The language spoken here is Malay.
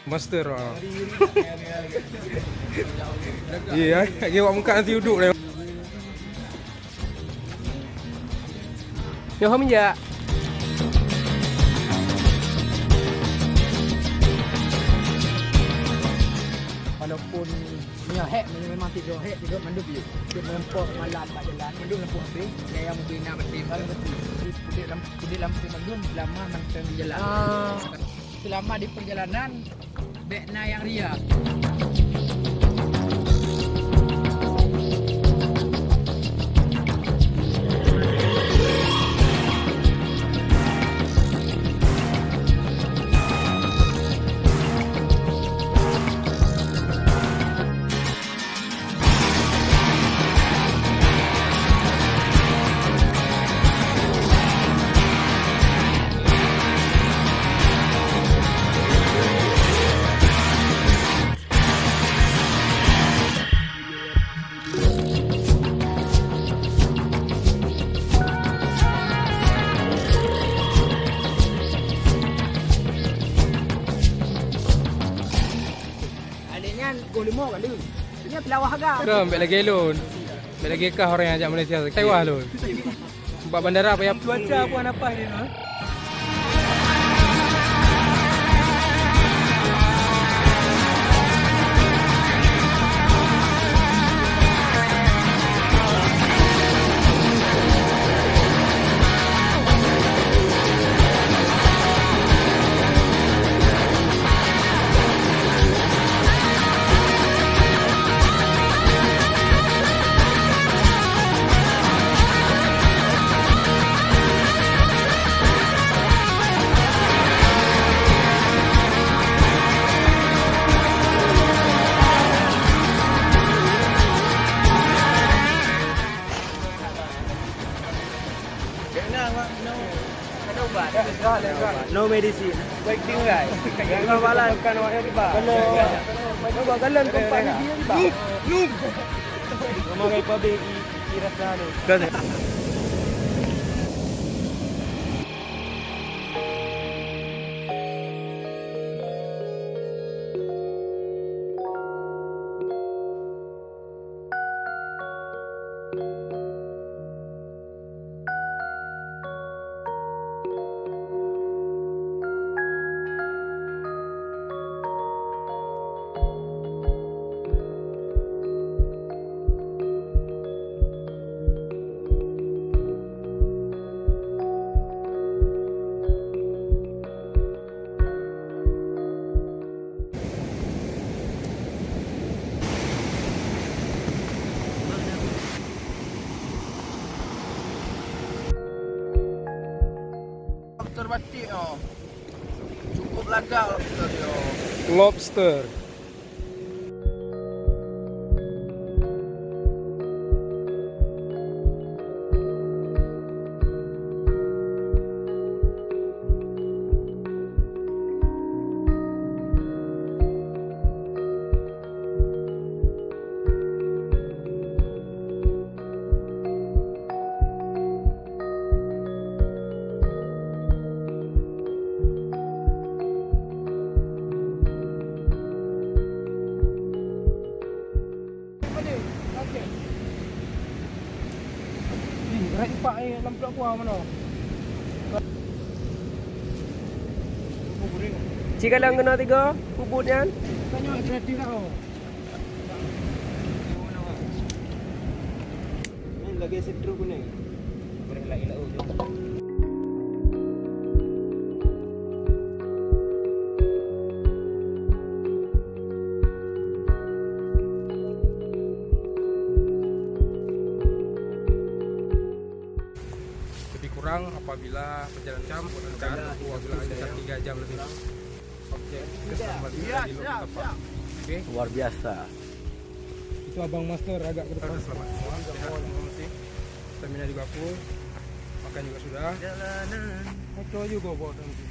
Master lah. Iya, lagi awak muka nanti duduk dah. Yo hamja. Walaupun punya hek memang tidur hek tidur mandu biu. Tidur melempok malam kat jalan mandu lampu HP. Saya yang membina betul paling betul. Di lampu mandu lama manteng di jalan. Selama di perjalanan bekna yang ria. Gol 5 kali. Ini pelawah agak. Dah ambil lagi lon. Ambil lagi kah orang yang ajak Malaysia. Taiwan lon. Tempat bandara apa yang Cuaca pun apa ni? No medicine. Waiting right. Jangan balan kan awak yang tiba. Kalau buat galan tempat ni dia tiba. Noob. Ngomong public kira selalu. Kan. Lobster batik oh. Cukup ladak lobster dia. lobster. Gerak cepat ni lampu aku mana? Cik kalau kena 3 kubut kan? Tanya kreatif lah kau. Ni lagi setru kuning. Boleh elak-elak tu. Kurang apabila perjalanan jam dan apabila hanya 3 jam lebih. Objek keselamatan di tempat. Okey. Luar biasa. Itu abang master agak ke depan. Selamat semua. Sehat masing-masing. Stamina juga full. Makan juga sudah. Jalanan. Itu juga buat nanti.